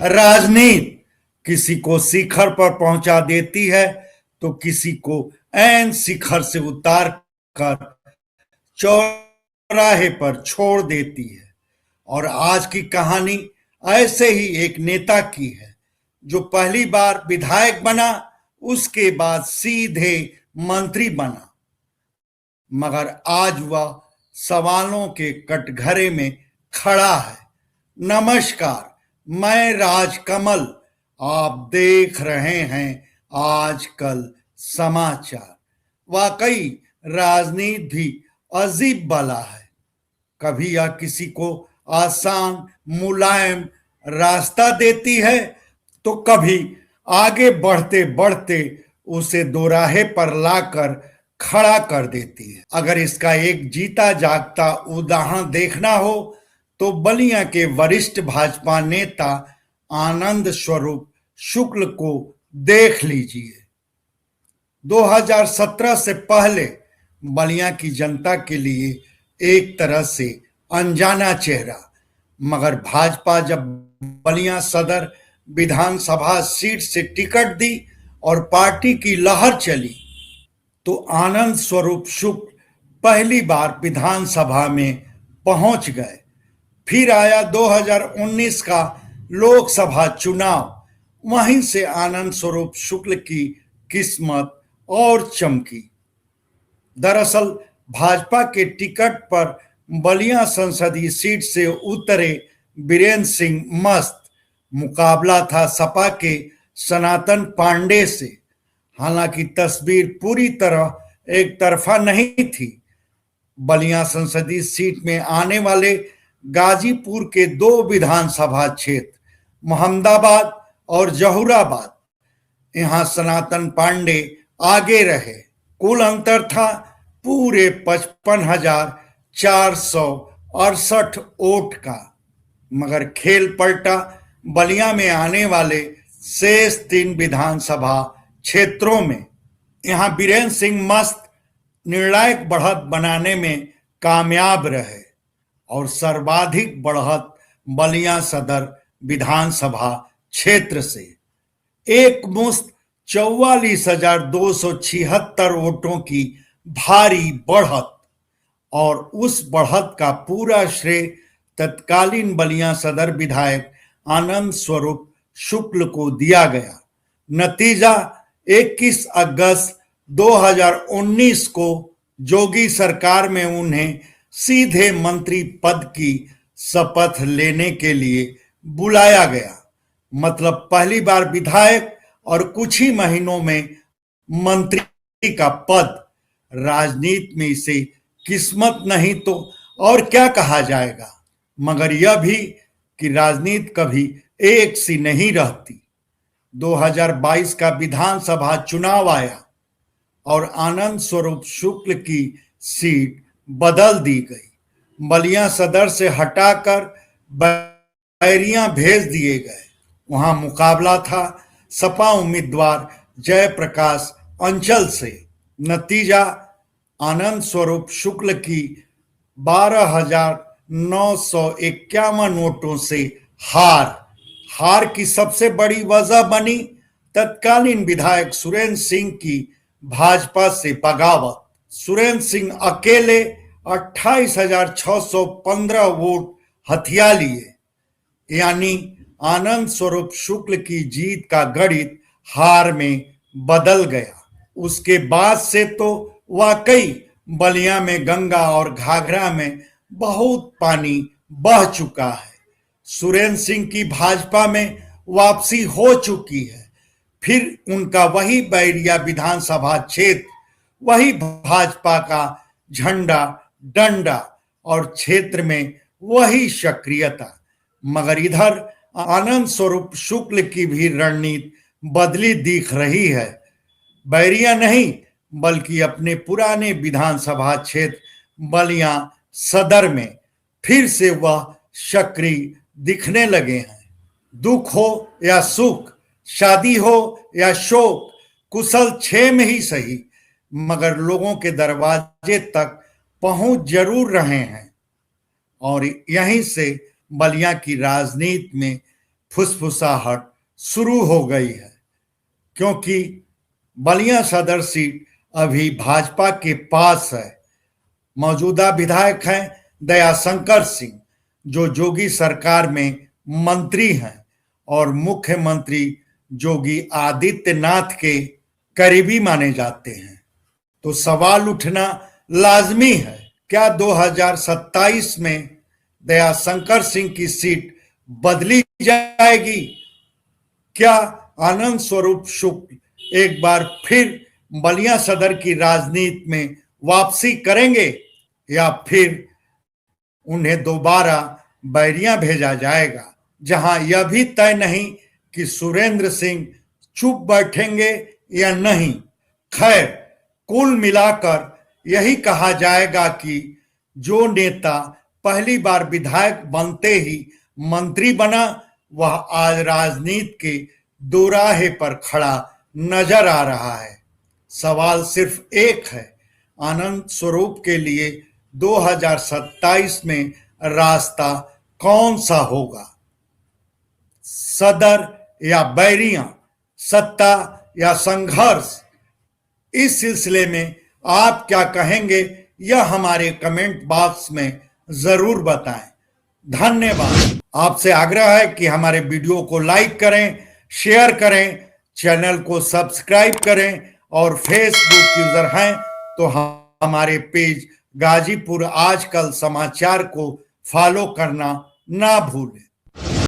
राजनीति किसी को शिखर पर पहुंचा देती है तो किसी को ऐन शिखर से उतार कर चौराहे पर छोड़ देती है। और आज की कहानी ऐसे ही एक नेता की है जो पहली बार विधायक बना, उसके बाद सीधे मंत्री बना, मगर आज वह सवालों के कटघरे में खड़ा है। नमस्कार, मैं राजकमल, आप देख रहे हैं आजकल समाचार। वाकई राजनीति भी अजीब बला है। कभी यह किसी को आसान मुलायम रास्ता देती है तो कभी आगे बढ़ते बढ़ते उसे दोराहे पर लाकर खड़ा कर देती है। अगर इसका एक जीता जागता उदाहरण देखना हो तो बलिया के वरिष्ठ भाजपा नेता आनंद स्वरूप शुक्ल को देख लीजिए। 2017 से पहले बलिया की जनता के लिए एक तरह से अनजाना चेहरा, मगर भाजपा जब बलिया सदर विधानसभा सीट से टिकट दी और पार्टी की लहर चली तो आनंद स्वरूप शुक्ल पहली बार विधानसभा में पहुंच गए। फिर आया 2019 का लोकसभा चुनाव, वहीं से आनंद स्वरूप शुक्ल की किस्मत और चमकी। दरअसल भाजपा के टिकट पर बलिया संसदीय सीट से उतरे बीरेंद्र सिंह मस्त। मुकाबला था सपा के सनातन पांडे से। हालांकि तस्वीर पूरी तरह एक तरफा नहीं थी। बलिया संसदीय सीट में आने वाले गाजीपुर के 2 विधानसभा क्षेत्र मोहम्मदाबाद और जहूराबाद, यहां सनातन पांडे आगे रहे। कुल अंतर था पूरे 55,468 वोट का। मगर खेल पलटा बलिया में आने वाले शेष 3 विधानसभा क्षेत्रों में। यहां बीरेंद्र सिंह मस्त निर्णायक बढ़त बनाने में कामयाब रहे और सर्वाधिक बढ़त बलिया सदर विधानसभा क्षेत्र से एक मुश्त 44,276 वोटों की भारी बढ़त, और उस बढ़त का पूरा श्रेय तत्कालीन बलिया सदर विधायक आनंद स्वरूप शुक्ल को दिया गया। नतीजा 21 अगस्त 2019 को जोगी सरकार में उन्हें सीधे मंत्री पद की शपथ लेने के लिए बुलाया गया। मतलब पहली बार विधायक और कुछ ही महीनों में मंत्री का पद। राजनीति में इसे किस्मत नहीं तो और क्या कहा जाएगा। मगर यह भी कि राजनीति कभी एक सी नहीं रहती। 2022 का विधानसभा चुनाव आया और आनंद स्वरूप शुक्ल की सीट बदल दी गई। बलिया सदर से हटाकर बैरिया भेज दिए गए। वहां मुकाबला था सपा उम्मीदवार जयप्रकाश अंचल से। नतीजा आनंद स्वरूप शुक्ल की 12,951 वोटों से हार की सबसे बड़ी वजह बनी तत्कालीन विधायक सुरेंद्र सिंह की भाजपा से बगावत। सुरेंद्र सिंह अकेले 28,615 वोट हथिया लिए, यानी आनंद स्वरूप शुक्ल की जीत का गणित हार में बदल गया। उसके बाद से तो वाकई बलिया में गंगा और घाघरा में बहुत पानी बह चुका है। सुरेंद्र सिंह की भाजपा में वापसी हो चुकी है। फिर उनका वही बैरिया विधानसभा क्षेत्र, वही भाजपा का झंडा डंडा और क्षेत्र में वही सक्रियता। मगर इधर आनंद स्वरूप शुक्ल की भी रणनीति बदली दिख रही है। बैरिया नहीं बल्कि अपने पुराने विधानसभा क्षेत्र बलिया सदर में फिर से वह सक्रिय दिखने लगे हैं। दुख हो या सुख, शादी हो या शोक, कुशल क्षेम ही सही, मगर लोगों के दरवाजे तक पहुंच जरूर रहे हैं। और यहीं से बलिया की राजनीति में फुसफुसाहट शुरू हो गई है, क्योंकि बलिया सदर सीट अभी भाजपा के पास है। मौजूदा विधायक हैं दयाशंकर सिंह, जो योगी सरकार में मंत्री हैं और मुख्यमंत्री योगी आदित्यनाथ के करीबी माने जाते हैं। तो सवाल उठना लाजमी है, क्या 2027 में दयाशंकर सिंह की सीट बदली जाएगी? क्या आनंद स्वरूप शुक्ल एक बार फिर बलिया सदर की राजनीति में वापसी करेंगे, या फिर उन्हें दोबारा बैरिया भेजा जाएगा, जहां यह भी तय नहीं कि सुरेंद्र सिंह चुप बैठेंगे या नहीं। खैर, कुल मिलाकर यही कहा जाएगा कि जो नेता पहली बार विधायक बनते ही मंत्री बना, वह आज राजनीति के दोराहे पर खड़ा नजर आ रहा है। सवाल सिर्फ एक है, आनंद स्वरूप के लिए 2027 में रास्ता कौन सा होगा? सदर या बैरिया, सत्ता या संघर्ष? इस सिलसिले में आप क्या कहेंगे, यह हमारे कमेंट बॉक्स में जरूर बताएं। धन्यवाद। आपसे आग्रह है कि हमारे वीडियो को लाइक करें, शेयर करें, चैनल को सब्सक्राइब करें और फेसबुक यूजर हैं तो हमारे पेज गाजीपुर आजकल समाचार को फॉलो करना ना भूलें।